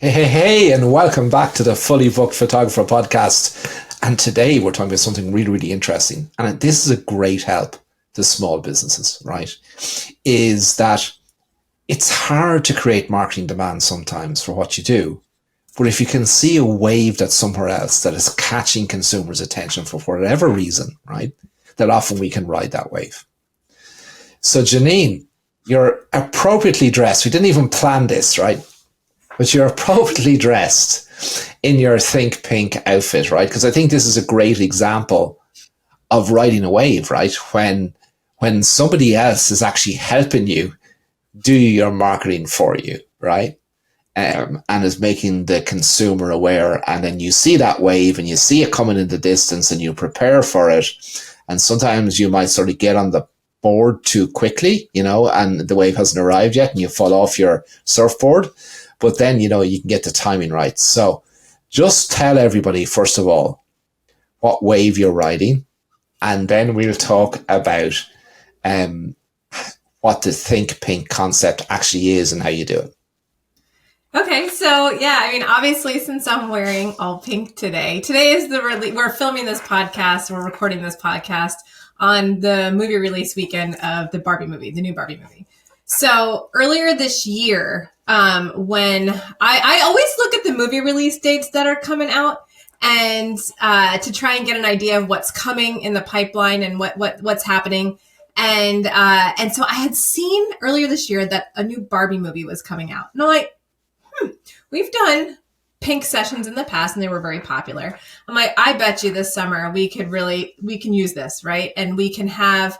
Hey, and welcome back to the Fully Booked Photographer podcast. And today we're talking about something really, really interesting. And this is a great help to small businesses, right? Is that it's hard to create marketing demand sometimes for what you do. But if you can see a wave that's somewhere else that is catching consumers' attention for whatever reason, right? That often we can ride that wave. So Jeanine, you're appropriately dressed. We didn't even plan this, right? But you're appropriately dressed in your Think Pink outfit, right? Because I think this is a great example of riding a wave, right? When somebody else is actually helping you do your marketing for you, right? And is making the consumer aware, and then you see that wave and you see it coming in the distance and you prepare for it. And sometimes you might sort of get on the board too quickly, and the wave hasn't arrived yet and you fall off your surfboard. But then, you can get the timing right. So just tell everybody, first of all, what wave you're riding. And then we'll talk about what the Think Pink concept actually is and how you do it. Okay, so obviously, since I'm wearing all pink today is we're filming this podcast, we're recording this podcast on the movie release weekend of the Barbie movie, the new Barbie movie. So earlier this year, when I always look at the movie release dates that are coming out and to try and get an idea of what's coming in the pipeline and what's happening. And so I had seen earlier this year that a new Barbie movie was coming out. And I'm like, we've done pink sessions in the past and they were very popular. I'm like, I bet you this summer we can use this, right? And we can have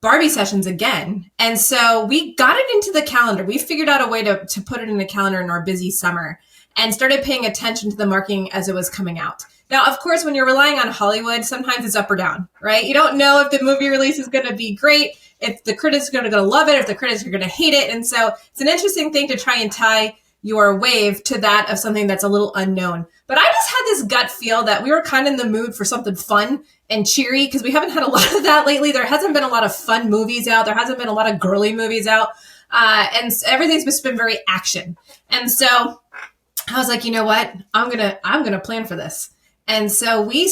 Barbie sessions again. And so we got it into the calendar. We figured out a way to put it in the calendar in our busy summer and started paying attention to the marketing as it was coming out. Now, of course, when you're relying on Hollywood, sometimes it's up or down, right? You don't know if the movie release is going to be great, if the critics are going to love it, if the critics are going to hate it. And so it's an interesting thing to try and tie your wave to that of something that's a little unknown. But I just had this gut feel that we were kind of in the mood for something fun and cheery because we haven't had a lot of that lately. There hasn't been a lot of fun movies out. There hasn't been a lot of girly movies out. And everything's just been very action. And so I was like, you know what? I'm going to plan for this. And so we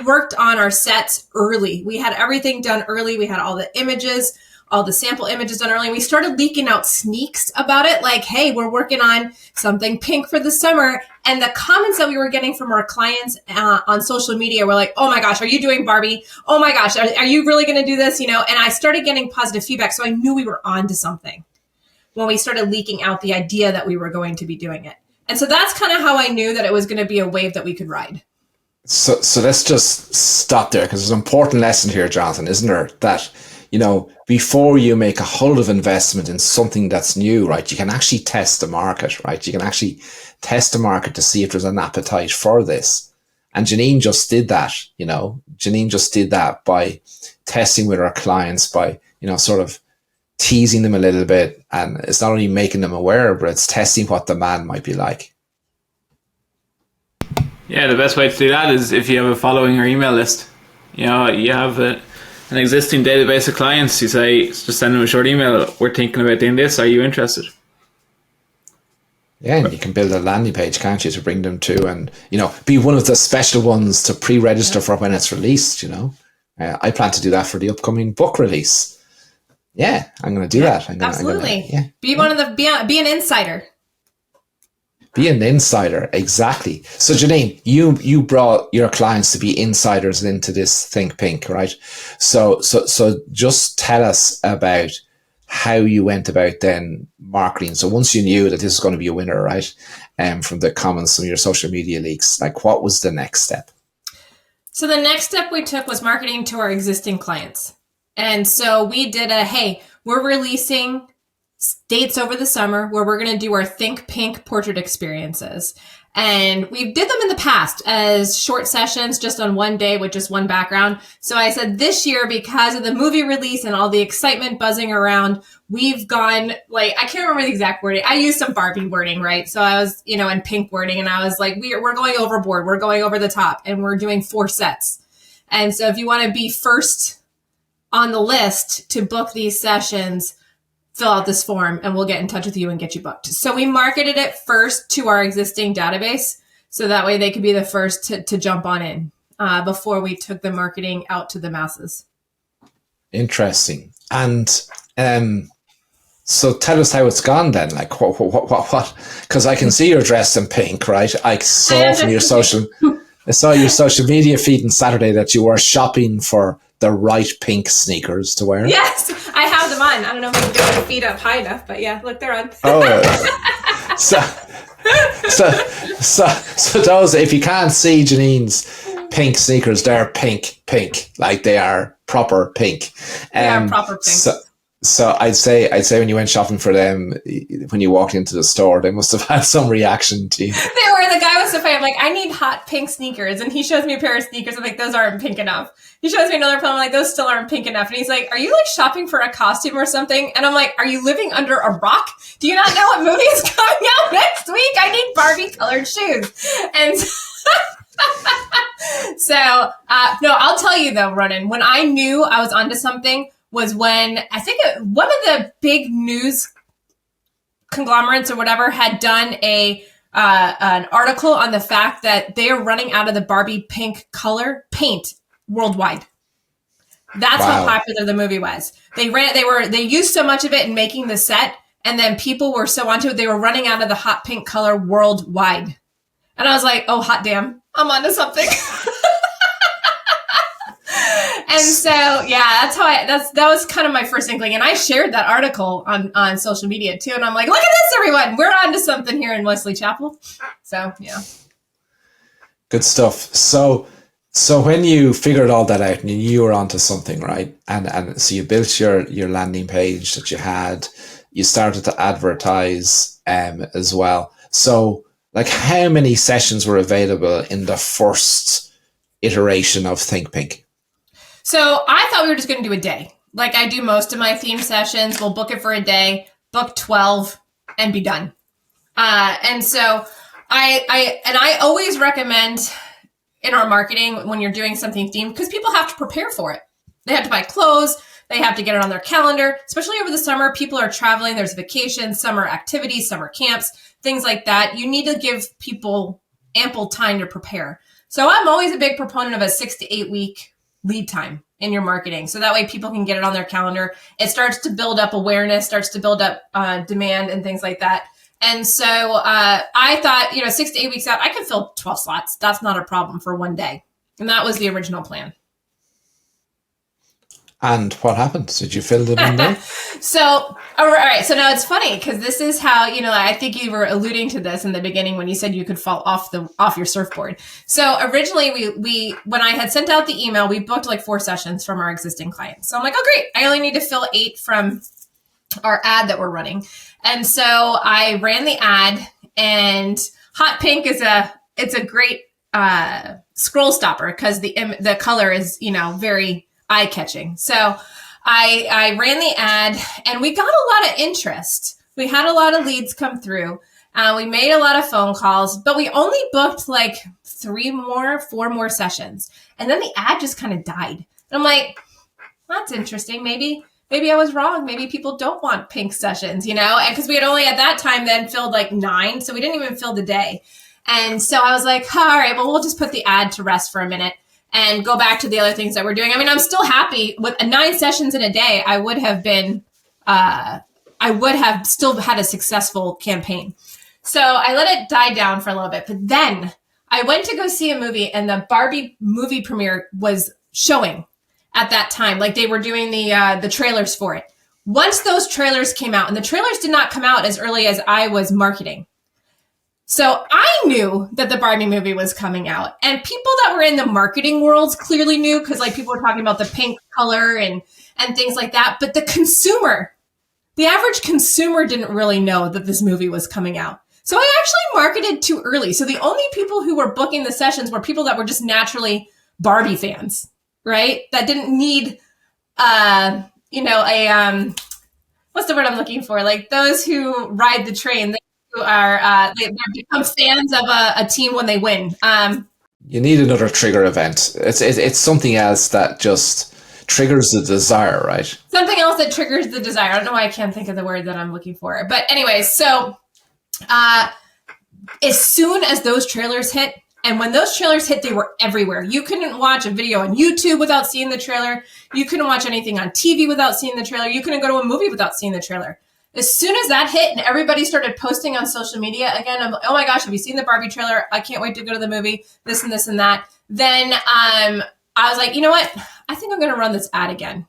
worked on our sets early. We had everything done early. We had all the images, all the sample images done early. We started leaking out sneaks about it. Like, hey, we're working on something pink for the summer. And the comments that we were getting from our clients on social media were like, oh my gosh, are you doing Barbie? Oh my gosh, are you really going to do this? And I started getting positive feedback. So I knew we were on to something when we started leaking out the idea that we were going to be doing it. And so that's kind of how I knew that it was going to be a wave that we could ride. So let's just stop there because there's an important lesson here, Jonathan, isn't there? That, before you make a whole lot of investment in something that's new, right, you can actually test the market, right? You can actually test the market to see if there's an appetite for this. And Jeanine just did that, Jeanine just did that by testing with our clients, by, sort of teasing them a little bit. And it's not only making them aware, but it's testing what demand might be like. Yeah, the best way to do that is if you have a following or email list. You have an existing database of clients. You say, just send them a short email. We're thinking about doing this. Are you interested? Yeah, and you can build a landing page, can't you, to bring them to, and be one of the special ones to pre-register for when it's released. I plan to do that for the upcoming book release. Yeah, I'm going to do that. Absolutely. Be an insider. Be an insider, exactly. So Jeanine, you brought your clients to be insiders into this Think Pink, right? So just tell us about how you went about then marketing. So once you knew that this is going to be a winner, right? From the comments from your social media leaks, like what was the next step? So the next step we took was marketing to our existing clients. And so we did we're releasing dates over the summer where we're going to do our Think Pink portrait experiences. And we did them in the past as short sessions just on one day with just one background. So I said this year, because of the movie release and all the excitement buzzing around, we've gone I can't remember the exact wording. I used some Barbie wording, right? So I was, in pink wording, and I was like, we're going overboard. We're going over the top, and we're doing 4 sets. And so if you want to be first on the list to book these sessions, fill out this form and we'll get in touch with you and get you booked. So we marketed it first to our existing database. So that way they could be the first to jump on in before we took the marketing out to the masses. Interesting. And so tell us how it's gone then. Like what? Because I can see you're dressed in pink, right? I saw from your I saw your social media feed on Saturday that you were shopping for the right pink sneakers to wear. Yes, I have them on. I don't know if I can get my feet up high enough, but yeah, look, they're on. Oh, so those, if you can't see Janine's pink sneakers, they're pink, like they are proper pink. They are proper pink. So I'd say when you went shopping for them, when you walked into the store, they must have had some reaction to you. They were. The guy was so funny. I'm like, I need hot pink sneakers. And he shows me a pair of sneakers. I'm like, those aren't pink enough. He shows me another pair. I'm like, those still aren't pink enough. And he's like, are you like shopping for a costume or something? And I'm like, are you living under a rock? Do you not know what movie is coming out next week? I need Barbie colored shoes. And so, no, I'll tell you though, Ronan, when I knew I was onto something was when I think one of the big news conglomerates or whatever had done an article on the fact that they are running out of the Barbie pink color paint worldwide. That's how popular the movie was. They used so much of it in making the set, and then people were so onto it, they were running out of the hot pink color worldwide. And I was like, oh, hot damn, I'm onto something. And so, yeah, that was kind of my first inkling. And I shared that article on social media too. And I'm like, look at this, everyone. We're onto something here in Wesley Chapel. So, yeah. Good stuff. So when you figured all that out and you knew you were onto something, right? And so you built your landing page that you had, you started to advertise as well. So like how many sessions were available in the first iteration of Think Pink? So I thought we were just going to do a day. Like I do most of my theme sessions. We'll book it for a day, book 12 and be done. And so I always recommend in our marketing when you're doing something themed, because people have to prepare for it. They have to buy clothes. They have to get it on their calendar, especially over the summer. People are traveling. There's vacations, summer activities, summer camps, things like that. You need to give people ample time to prepare. So I'm always a big proponent of a 6 to 8 week lead time in your marketing. So that way people can get it on their calendar. It starts to build up awareness, starts to build up demand and things like that. And so I thought, 6 to 8 weeks out, I can fill 12 slots. That's not a problem for one day. And that was the original plan. And what happened? Did you fill it in there? So, all right. So now it's funny because this is how, I think you were alluding to this in the beginning when you said you could fall off your surfboard. So originally we when I had sent out the email, we booked like 4 sessions from our existing clients. So I'm like, oh, great. I only need to fill 8 from our ad that we're running. And so I ran the ad, and hot pink is a great scroll stopper because the color is, very eye-catching. So I ran the ad, and we got a lot of interest. We had a lot of leads come through. We made a lot of phone calls, but we only booked like 4 more sessions. And then the ad just kind of died. And I'm like, that's interesting. Maybe I was wrong. Maybe people don't want pink sessions, and because we had only at that time then filled like 9. So we didn't even fill the day. And so I was like, all right, well, we'll just put the ad to rest for a minute and go back to the other things that we're doing. I mean, I'm still happy with 9 sessions in a day. I would have still had a successful campaign. So I let it die down for a little bit, but then I went to go see a movie, and the Barbie movie premiere was showing at that time. Like they were doing the trailers for it. Once those trailers came out, and the trailers did not come out as early as I was marketing. So I knew that the Barbie movie was coming out, and people that were in the marketing worlds clearly knew because like people were talking about the pink color and things like that. But the average consumer didn't really know that this movie was coming out. So I actually marketed too early. So the only people who were booking the sessions were people that were just naturally Barbie fans, right? That didn't need, what's the word I'm looking for? Like those who ride the train. Who are they become fans of a team when they win. You need another trigger event. It's something else that just triggers the desire, right? Something else that triggers the desire. I don't know why I can't think of the word that I'm looking for. But anyways, so as soon as those trailers hit, and when those trailers hit, they were everywhere. You couldn't watch a video on YouTube without seeing the trailer. You couldn't watch anything on TV without seeing the trailer. You couldn't go to a movie without seeing the trailer. As soon as that hit and everybody started posting on social media again, I'm like, oh my gosh, have you seen the Barbie trailer? I can't wait to go to the movie, this and this and that. Then I was like, you know what? I think I'm going to run this ad again.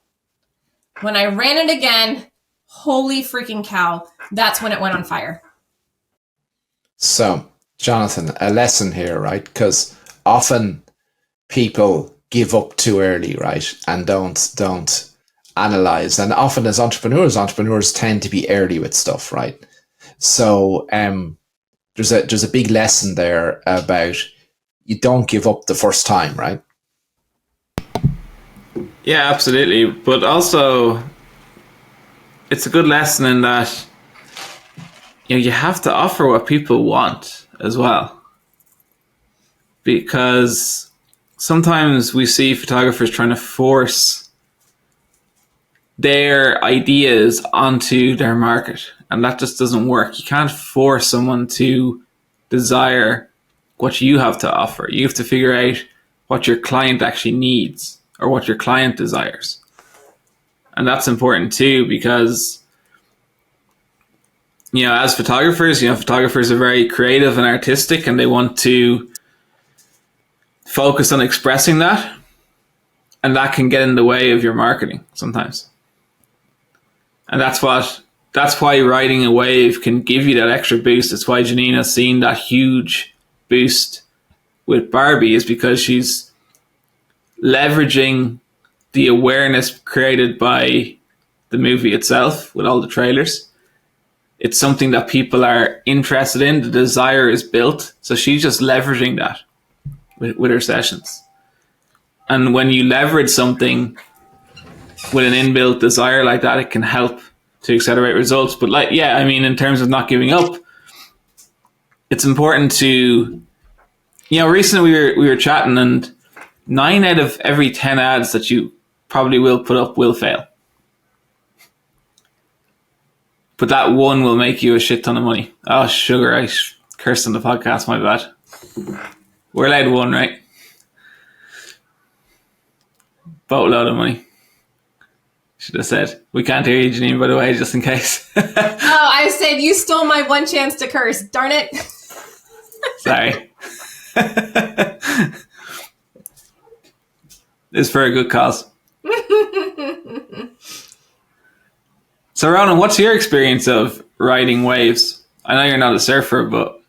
When I ran it again, holy freaking cow, that's when it went on fire. So, Jonathan, a lesson here, right? Because often people give up too early, right? And don't analyze. And often as entrepreneurs tend to be early with stuff, right? So there's a big lesson there about you don't give up the first time, right? Yeah, absolutely. But also, it's a good lesson in that you have to offer what people want as well. Because sometimes we see photographers trying to force their ideas onto their market, and that just doesn't work. You can't force someone to desire what you have to offer. You have to figure out what your client actually needs or what your client desires. And that's important too, because as photographers, photographers are very creative and artistic, and they want to focus on expressing that, and that can get in the way of your marketing sometimes. And that's why riding a wave can give you that extra boost. That's why Jeanine has seen that huge boost with Barbie, is because she's leveraging the awareness created by the movie itself with all the trailers. It's something that people are interested in. The desire is built. So she's just leveraging that with her sessions. And when you leverage something with an inbuilt desire like that, it can help to accelerate results. But in terms of not giving up, it's important to, recently we were chatting, and 9 out of every 10 ads that you probably will put up will fail. But that one will make you a shit ton of money. Oh, sugar, I cursed on the podcast, my bad. We're allowed one, right? Boatload of money. Should have said. We can't hear you, Jeanine, by the way, just in case. Oh, I said you stole my one chance to curse. Darn it. Sorry. It's for a good cause. So, Ronan, what's your experience of riding waves? I know you're not a surfer, but...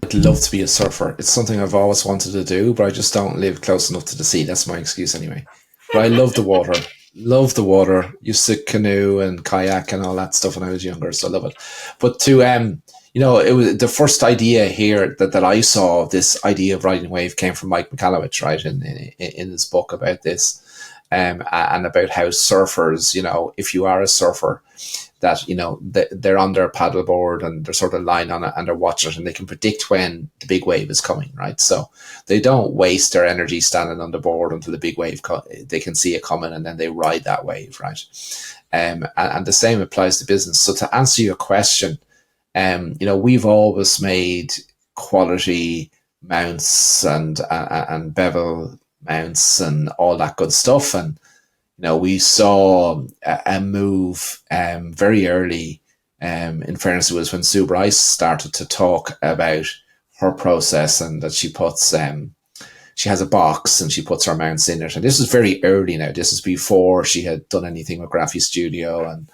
I'd love to be a surfer. It's something I've always wanted to do, but I just don't live close enough to the sea. That's my excuse anyway. But I love the water. Love the water. Used to canoe and kayak and all that stuff when I was younger, so I love it. But to it was the first idea here that I saw. This idea of riding wave came from Mike Michalowicz, right, in his book about this, and about how surfers, if you are a surfer, that they're on their paddleboard and they're sort of lying on it and they're watching it, and they can predict when the big wave is coming, right? So they don't waste their energy standing on the board until the big wave they can see it coming, and then they ride that wave, right? And the same applies to business. So to answer your question, we've always made quality mounts and bevel mounts and all that good stuff, and we saw a move very early. In fairness, it was when Sue Bryce started to talk about her process, and that she puts she has a box and she puts her mounts in it. And this is very early now. This is before she had done anything with Graphy Studio, and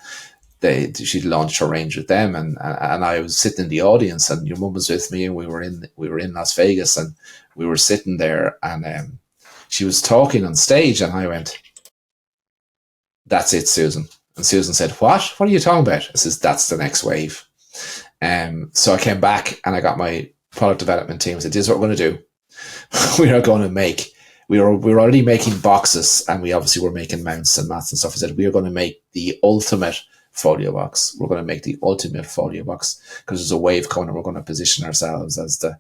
she launched her range with them. And I was sitting in the audience, and your mum was with me, and we were in Las Vegas, and we were sitting there, and she was talking on stage, and I went, "That's it, Susan." And Susan said, What are you talking about? I says, "That's the next wave." So I came back and I got my product development team and said, "This is what we're going to do. We are going to make, we were already making boxes, and we obviously were making mounts and mats and stuff." I said, "We are going to make the ultimate folio box. We're going to make the ultimate folio box, because there's a wave coming, and we're going to position ourselves as the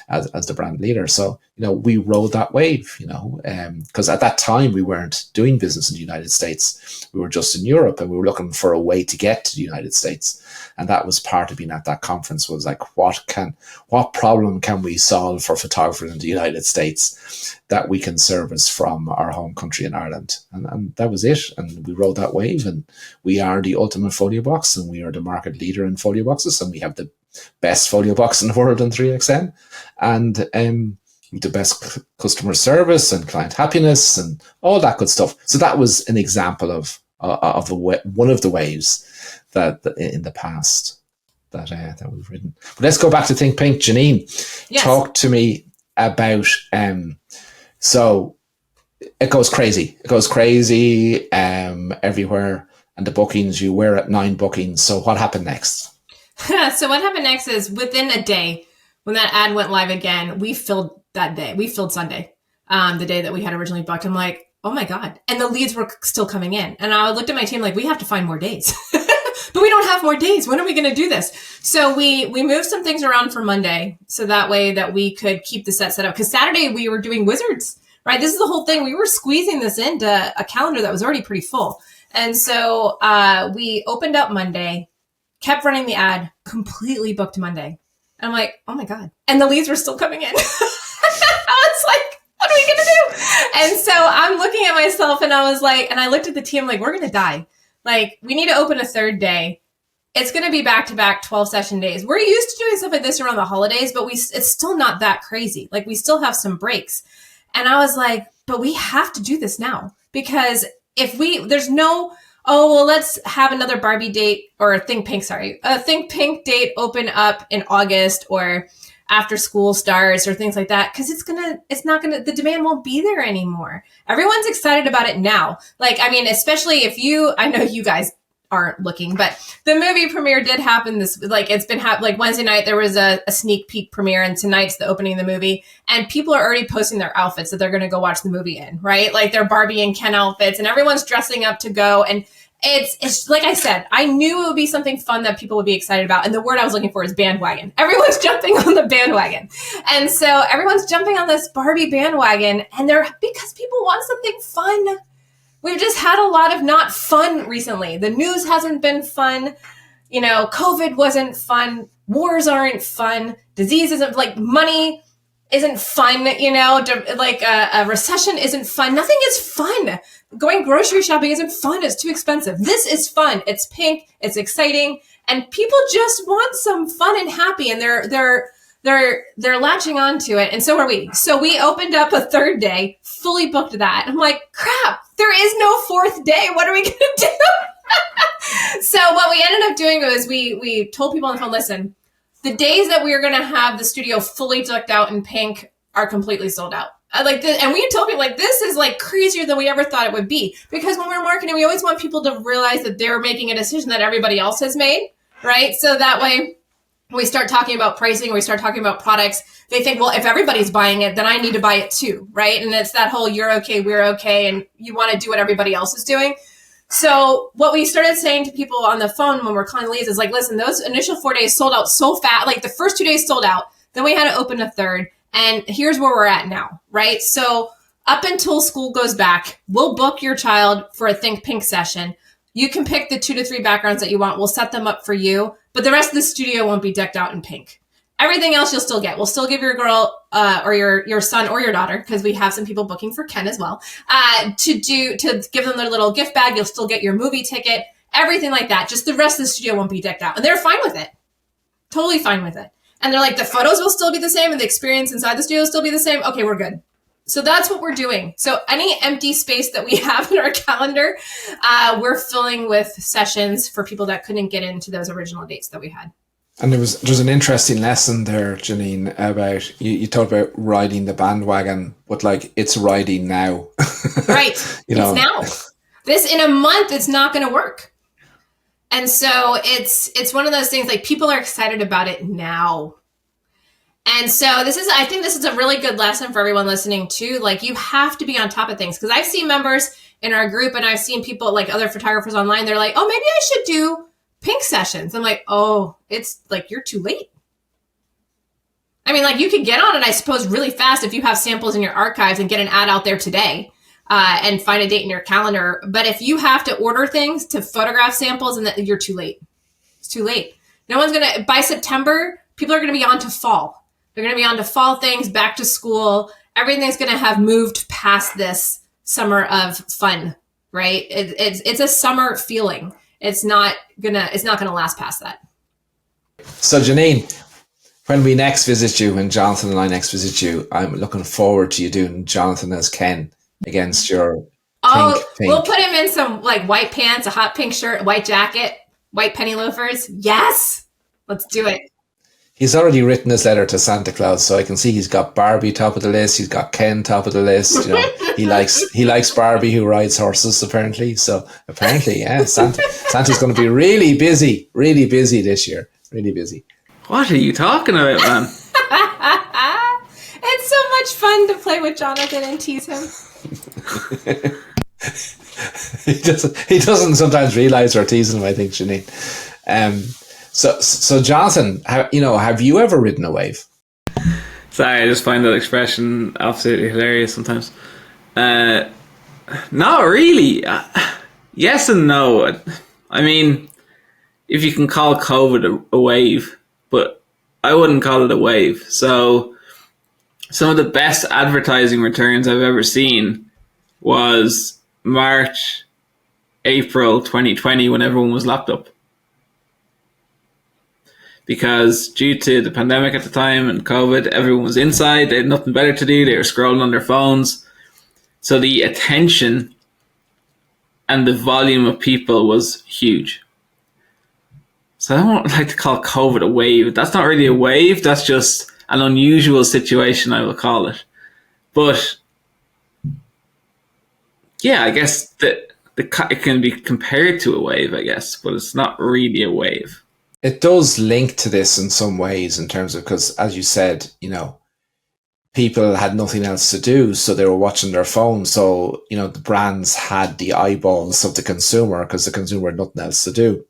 as the brand leader. So, we rode that wave, because at that time we weren't doing business in the United States. We were just in Europe, and we were looking for a way to get to the United States. And that was part of being at that conference, was like, what problem can we solve for photographers in the United States that we can service from our home country in Ireland? And that was it. And we rode that wave, and we are the ultimate folio box, and we are the market leader in folio boxes, and we have the best folio box in the world in 3XN, and the best customer service and client happiness and all that good stuff. So that was an example of one of the waves that in the past that we've ridden. But let's go back to Think Pink. Jeanine, yes. Talk to me about so it goes crazy. It goes crazy everywhere, and the bookings, you were at 9 bookings. So what happened next? So what happened next is, within a day, when that ad went live again, we filled that day. We filled Sunday, the day that we had originally booked. I'm like, oh my God. And the leads were still coming in. And I looked at my team like, we have to find more days. But we don't have more days. When are we going to do this? So we moved some things around for Monday, so that way that we could keep the set up. Because Saturday we were doing Wizards, right? This is the whole thing. We were squeezing this into a calendar that was already pretty full. And so we opened up Monday, kept running the ad, completely booked Monday. And I'm like, oh my God. And the leads were still coming in. I was like, what are we going to do? And so I'm looking at myself, and I was like, and I looked at the team like, we're going to die. Like, we need to open a third day. It's going to be back-to-back 12-session days. We're used to doing stuff like this around the holidays, but it's still not that crazy. Like, we still have some breaks. And I was like, but we have to do this now, because there's no, oh, well, let's have another Barbie date, or a Think Pink date open up in August, or after school starts, or things like that. Cause the demand won't be there anymore. Everyone's excited about it now. Like, I mean, especially I know you guys aren't looking, but the movie premiere did happen it's been like Wednesday night, there was a sneak peek premiere, and tonight's the opening of the movie, and people are already posting their outfits that they're going to go watch the movie in, right? Like their Barbie and Ken outfits, and everyone's dressing up to go. And it's like I said, I knew it would be something fun that people would be excited about. And the word I was looking for is bandwagon. Everyone's jumping on the bandwagon. And so everyone's jumping on this Barbie bandwagon, and because people want something fun. We've just had a lot of not fun recently. The news hasn't been fun. COVID wasn't fun. Wars aren't fun. Disease isn't, like, money isn't fun, like a recession isn't fun. Nothing is fun. Going grocery shopping isn't fun. It's too expensive. This is fun. It's pink. It's exciting. And people just want some fun and happy, and they're latching onto it. And so are we. So we opened up a third day, fully booked that. I'm like, crap, there is no fourth day. What are we going to do? So what we ended up doing was we told people on the phone, listen, the days that we are going to have the studio fully decked out in pink are completely sold out. And we told people, like, this is like crazier than we ever thought it would be. Because when we're marketing, we always want people to realize that they're making a decision that everybody else has made, right? So that way, we start talking about pricing, we start talking about products, they think, well, if everybody's buying it, then I need to buy it too, right? And it's that whole you're okay, we're okay, and you want to do what everybody else is doing. So what we started saying to people on the phone when we're calling leads is like, listen, those initial 4 days sold out so fast. Like the first 2 days sold out. Then we had to open a third. And here's where we're at now, right? So up until school goes back, we'll book your child for a Think Pink session. You can pick the 2 to 3 backgrounds that you want. We'll set them up for you. But the rest of the studio won't be decked out in pink. Everything else you'll still get. We'll still give your girl or your son or your daughter, because we have some people booking for Ken as well, to give them their little gift bag. You'll still get your movie ticket, everything like that. Just the rest of the studio won't be decked out. And they're fine with it. Totally fine with it. And they're like, the photos will still be the same and the experience inside the studio will still be the same. Okay, we're good. So that's what we're doing. So any empty space that we have in our calendar, we're filling with sessions for people that couldn't get into those original dates that we had. And there's an interesting lesson there, Jeanine, about you talked about riding the bandwagon, but like it's riding now. Right. It's now. This in a month, it's not going to work. And so it's one of those things, like people are excited about it now. And so I think this is a really good lesson for everyone listening too. Like you have to be on top of things, because I've seen members in our group and I've seen people like other photographers online. They're like, oh, maybe I should do pink sessions. I'm like, oh, it's like, you're too late. I mean, like, you could get on it, I suppose, really fast if you have samples in your archives and get an ad out there today and find a date in your calendar. But if you have to order things to photograph samples, and you're too late. It's too late. No one's going to, by September, people are going to be on to fall. They're going to be on to fall things, back to school. Everything's going to have moved past this summer of fun, right? It's a summer feeling. It's not gonna last past that. So Jeanine, when we next visit you, when Jonathan and I next visit you, I'm looking forward to you doing Jonathan as Ken against your pink. We'll put him in some like white pants, a hot pink shirt, white jacket, white penny loafers. Yes, let's do it. He's already written his letter to Santa Claus, so I can see he's got Barbie top of the list. He's got Ken top of the list. You know, he likes Barbie who rides horses. Apparently, yeah, Santa's going to be really busy this year. Really busy. What are you talking about, man? It's so much fun to play with Jonathan and tease him. He doesn't sometimes realize we're teasing him, I think, Jeanine. So Jonathan, have you ever ridden a wave? Sorry, I just find that expression absolutely hilarious sometimes. Not really. Yes and no. I mean, if you can call COVID a wave, but I wouldn't call it a wave. So some of the best advertising returns I've ever seen was March, April 2020 when everyone was locked up. Because due to the pandemic at the time and COVID, everyone was inside. They had nothing better to do. They were scrolling on their phones. So the attention and the volume of people was huge. So I don't like to call COVID a wave. That's not really a wave. That's just an unusual situation, I will call it. But yeah, I guess that it can be compared to a wave, I guess, but it's not really a wave. It does link to this in some ways in terms of, because as you said, people had nothing else to do, so they were watching their phones. So, the brands had the eyeballs of the consumer because the consumer had nothing else to do.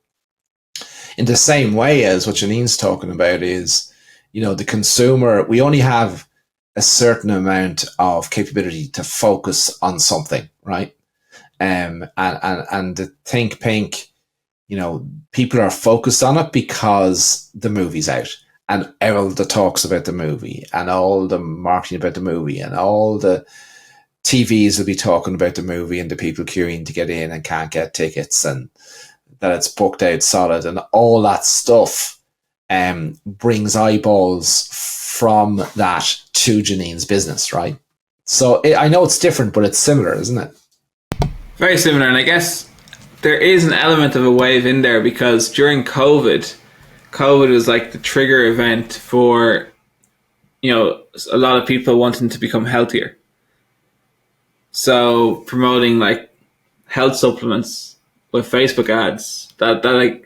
In the same way as what Jeanine's talking about is, the consumer, we only have a certain amount of capability to focus on something, right? And the Think Pink, people are focused on it because the movie's out and all the talks about the movie and all the marketing about the movie and all the TVs will be talking about the movie and the people queuing to get in and can't get tickets and that it's booked out solid and all that stuff brings eyeballs from that to Jeanine's business, right? So I know it's different, but it's similar, isn't it? Very similar, and I guess there is an element of a wave in there because during COVID was like the trigger event for, a lot of people wanting to become healthier. So promoting like health supplements with Facebook ads, that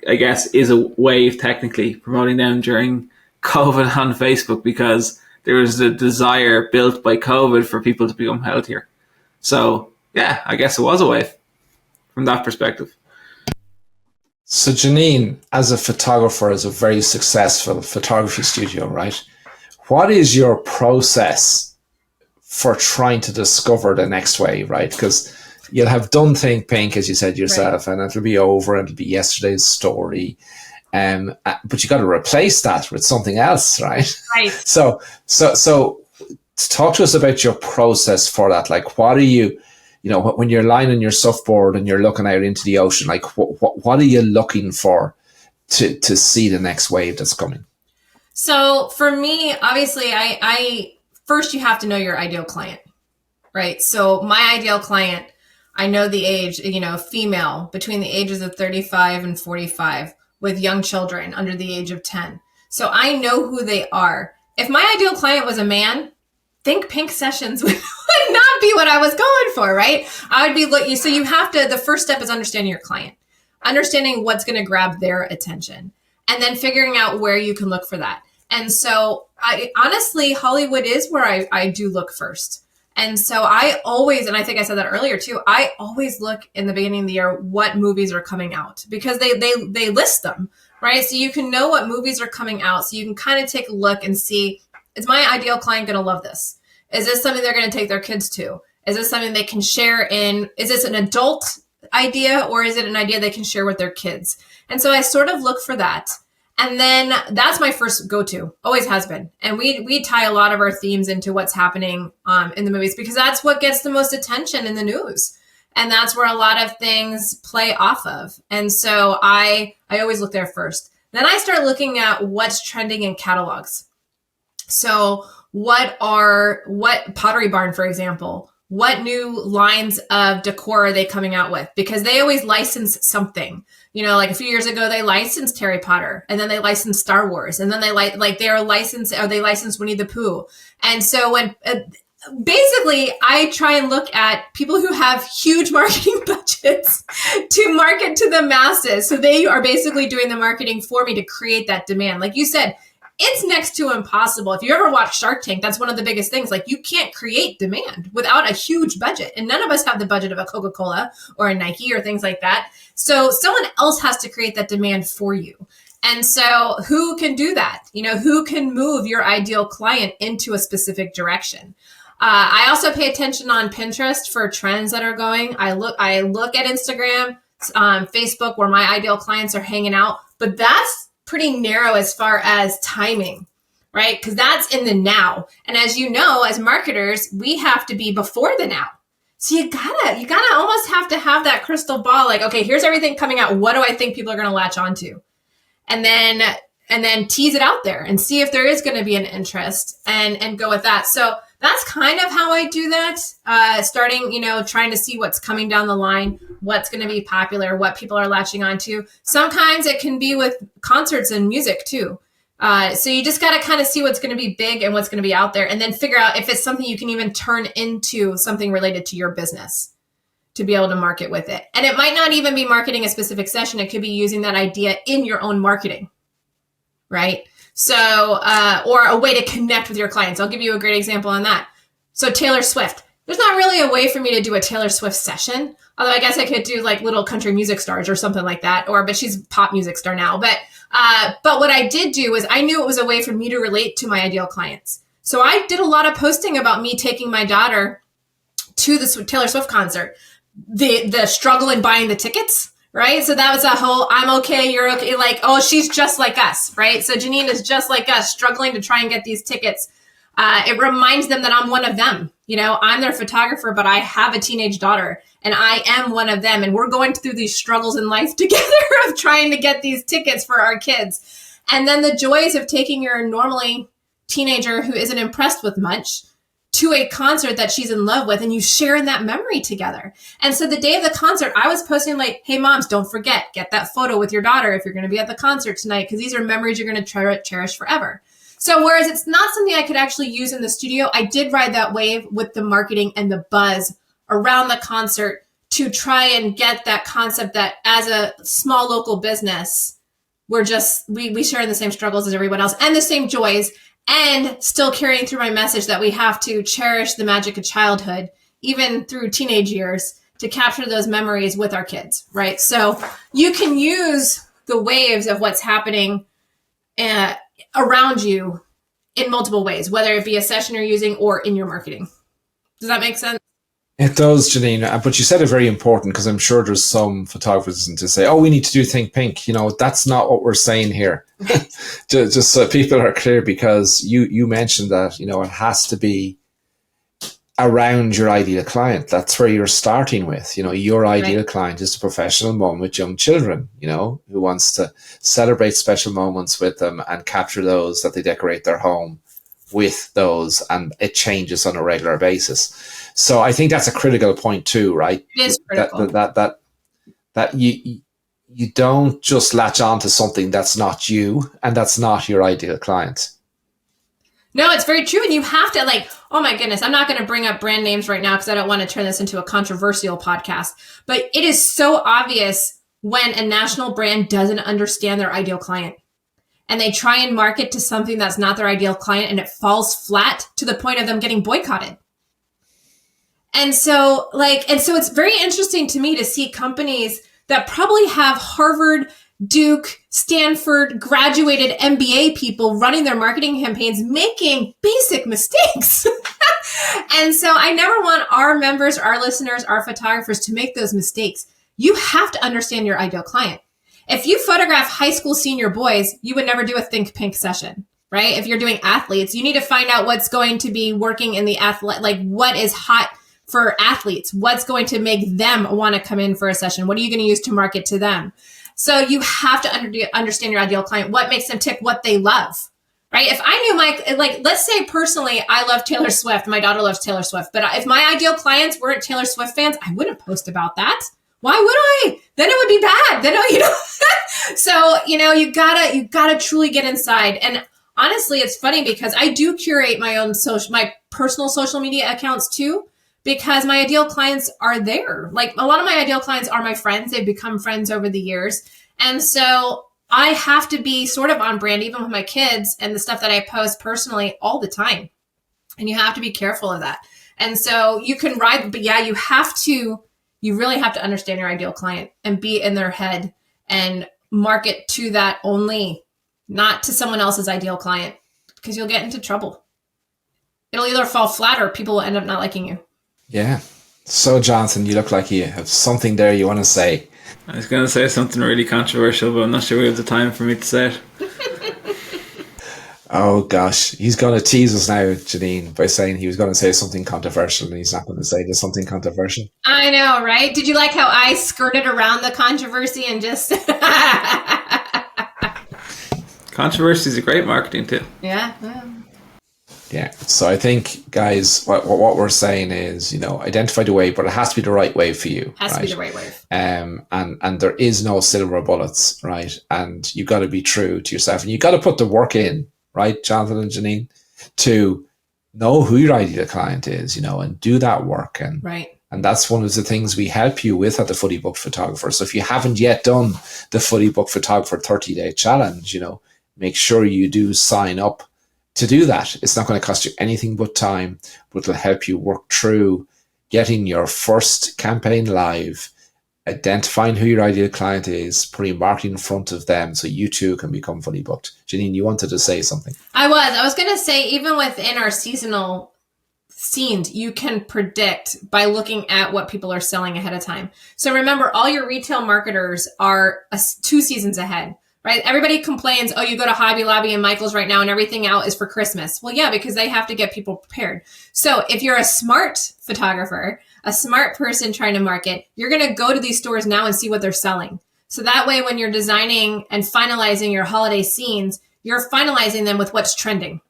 I guess is a wave technically, promoting them during COVID on Facebook because there was a desire built by COVID for people to become healthier. So yeah, I guess it was a wave from that perspective. So Jeanine, as a photographer, as a very successful photography studio, right? What is your process for trying to discover the next wave, right? Because you'll have done Think Pink, as you said yourself, right, and it'll be over and it'll be yesterday's story. But you got to replace that with something else, right? Right. So talk to us about your process for that. Like, what are you, when you're lying on your surfboard and you're looking out into the ocean, like what are you looking for to see the next wave that's coming? So for me, obviously, I first you have to know your ideal client, right? So my ideal client, I know the age, female between the ages of 35 and 45 with young children under the age of 10. So I know who they are. If my ideal client was a man, Think Pink sessions would not be what I was going for, right? I would be looking. So you have to, the first step is understanding your client, understanding what's going to grab their attention, and then figuring out where you can look for that. And so honestly, Hollywood is where I do look first. And so I always, and I think I said that earlier too, I always look in the beginning of the year what movies are coming out because they list them, right? So you can know what movies are coming out. So you can kind of take a look and see is my ideal client going to love this? Is this something they're going to take their kids to? Is this something they can share is this an adult idea, or is it an idea they can share with their kids? And so I sort of look for that. And then that's my first go-to, always has been. And we tie a lot of our themes into what's happening in the movies, because that's what gets the most attention in the news. And that's where a lot of things play off of. And so I always look there first. Then I start looking at what's trending in catalogs. So what Pottery Barn, for example, what new lines of decor are they coming out with? Because they always license something. You know, like a few years ago, they licensed Harry Potter, and then they licensed Star Wars, and then they licensed Winnie the Pooh. And so when basically I try and look at people who have huge marketing budgets to market to the masses. So they are basically doing the marketing for me to create that demand. Like you said, it's next to impossible. If you ever watch Shark Tank, that's one of the biggest things. Like, you can't create demand without a huge budget. And none of us have the budget of a Coca-Cola or a Nike or things like that. So someone else has to create that demand for you. And so who can do that? You know, who can move your ideal client into a specific direction? I also pay attention on Pinterest for trends that are going. I look at Instagram, Facebook, where my ideal clients are hanging out, but that's pretty narrow as far as timing, right? Because that's in the now. And as you know, as marketers, we have to be before the now. So you gotta almost have to have that crystal ball, like, okay, here's everything coming out. What do I think people are going to latch onto? And then tease it out there and see if there is going to be an interest and go with that. So that's kind of how I do that. Starting, trying to see what's coming down the line, what's going to be popular, what people are latching onto. Sometimes it can be with concerts and music too. So you just got to kind of see what's going to be big and what's going to be out there, and then figure out if it's something you can even turn into something related to your business to be able to market with it. And it might not even be marketing a specific session. It could be using that idea in your own marketing, right? So, or a way to connect with your clients. I'll give you a great example on that. So Taylor Swift, there's not really a way for me to do a Taylor Swift session. Although I guess I could do like little country music stars or something like that, but she's a pop music star now. But what I did do is I knew it was a way for me to relate to my ideal clients. So I did a lot of posting about me taking my daughter to the Taylor Swift concert, the struggle in buying the tickets, right? So that was a whole, I'm okay, you're okay. Like, oh, she's just like us, right? So Jeanine is just like us, struggling to try and get these tickets. It reminds them that I'm one of them. I'm their photographer, but I have a teenage daughter and I am one of them. And we're going through these struggles in life together of trying to get these tickets for our kids. And then the joys of taking your normally teenager who isn't impressed with much to a concert that she's in love with, and you share in that memory together. And so the day of the concert, I was posting like, hey moms, don't forget, get that photo with your daughter if you're going to be at the concert tonight, because these are memories you're going to cherish forever. So whereas it's not something I could actually use in the studio, I did ride that wave with the marketing and the buzz around the concert to try and get that concept that as a small local business, we share the same struggles as everyone else and the same joys, and still carrying through my message that we have to cherish the magic of childhood, even through teenage years, to capture those memories with our kids, right? So you can use the waves of what's happening around you in multiple ways, whether it be a session you're using or in your marketing. Does that make sense? It does, Jeanine. But you said it very important, because I'm sure there's some photographers to say, oh, we need to do Think Pink. That's not what we're saying here. just so people are clear, because you mentioned that, it has to be around your ideal client. That's where you're starting with. Your ideal client is a professional mom with young children, who wants to celebrate special moments with them and capture those, that they decorate their home with those, and it changes on a regular basis. So I think that's a critical point too, right? It is critical. That you don't just latch on to something that's not you and that's not your ideal client. No, it's very true. And you have to, like, oh my goodness, I'm not going to bring up brand names right now because I don't want to turn this into a controversial podcast. But it is so obvious when a national brand doesn't understand their ideal client, and they try and market to something that's not their ideal client, and it falls flat to the point of them getting boycotted. And so it's very interesting to me to see companies that probably have Harvard Duke, Stanford, graduated MBA people running their marketing campaigns making basic mistakes. And so I never want our members, our listeners, our photographers to make those mistakes. You have to understand your ideal client. If you photograph high school senior boys, you would never do a Think Pink session, right? If you're doing athletes, you need to find out what's going to be working in the athlete, like what is hot for athletes, what's going to make them want to come in for a session. What are you going to use to market to them? So you have to understand your ideal client, what makes them tick, what they love, right? If I knew let's say personally, I love Taylor Swift. My daughter loves Taylor Swift. But if my ideal clients weren't Taylor Swift fans, I wouldn't post about that. Why would I? Then it would be bad. Then, so, you gotta truly get inside. And honestly, it's funny because I do curate my personal social media accounts too, because my ideal clients are there. Like a lot of my ideal clients are my friends. They've become friends over the years. And so I have to be sort of on brand, even with my kids and the stuff that I post personally all the time. And you have to be careful of that. And so you can ride, but yeah, you really have to understand your ideal client and be in their head and market to that only, not to someone else's ideal client, because you'll get into trouble. It'll either fall flat or people will end up not liking you. Yeah. So, Jonathan, you look like you have something there you want to say. I was going to say something really controversial, but I'm not sure we have the time for me to say it. Oh, gosh. He's going to tease us now, Jeanine, by saying he was going to say something controversial and he's not going to say there's something controversial. I know, right? Did you like how I skirted around the controversy and just... Controversy is a great marketing tip. Yeah. Yeah. So I think, guys, what we're saying is, identify the way, but it has to be the right way for you. Has to be the right way. And there is no silver bullets, right? And you got to be true to yourself and you got to put the work in, right, Jonathan and Jeanine, to know who your ideal client is, and do that work. And right. And that's one of the things we help you with at the Fully Booked Photographer. So if you haven't yet done the Fully Booked Photographer 30-day challenge, make sure you do sign up to do that. It's not going to cost you anything but time, but it'll help you work through getting your first campaign live, identifying who your ideal client is, putting marketing in front of them so you too can become fully booked. Jeanine, you wanted to say something. I was going to say, even within our seasonal scenes, you can predict by looking at what people are selling ahead of time. So remember, all your retail marketers are 2 seasons ahead. Right? Everybody complains, you go to Hobby Lobby and Michael's right now and everything out is for Christmas. Well, yeah, because they have to get people prepared. So if you're a smart photographer, a smart person trying to market, you're going to go to these stores now and see what they're selling. So that way, when you're designing and finalizing your holiday scenes, you're finalizing them with what's trending.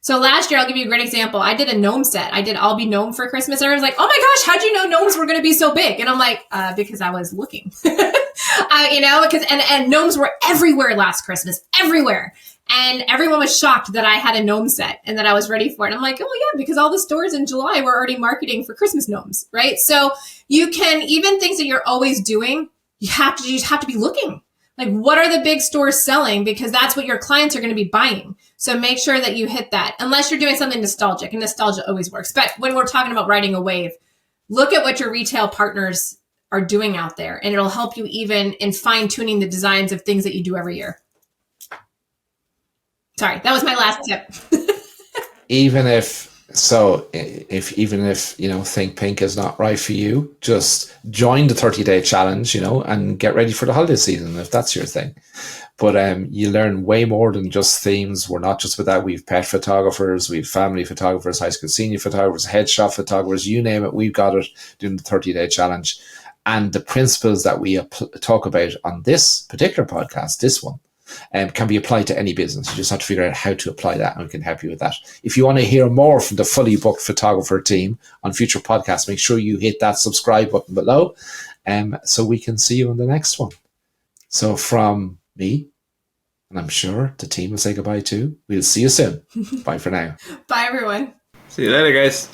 So last year, I'll give you a great example. I did a gnome set. I did I'll Be Gnome for Christmas. And everyone's like, oh my gosh, how'd you know gnomes were going to be so big? And I'm like, because I was looking. Because and gnomes were everywhere last Christmas, everywhere. And everyone was shocked that I had a gnome set and that I was ready for it. And I'm like, oh yeah, because all the stores in July were already marketing for Christmas gnomes, right? So you can, even things that you're always doing, you just have to be looking. Like, what are the big stores selling? Because that's what your clients are going to be buying. So make sure that you hit that, unless you're doing something nostalgic, and nostalgia always works. But when we're talking about riding a wave, look at what your retail partners are doing out there, and it'll help you even in fine tuning the designs of things that you do every year. Sorry, that was my last tip. Even if Think Pink is not right for you, just join the 30-day challenge, and get ready for the holiday season if that's your thing. But you learn way more than just themes. We're not just with that. We've pet photographers, we've family photographers, high school senior photographers, headshot photographers, you name it, we've got it doing the 30-day challenge. And the principles that we talk about on this particular podcast, this one, can be applied to any business. You just have to figure out how to apply that, and we can help you with that. If you want to hear more from the Fully Booked Photographer team on future podcasts, make sure you hit that subscribe button below, so we can see you on the next one. So from me, and I'm sure the team will say goodbye too. We'll see you soon. Bye for now. Bye, everyone. See you later, guys.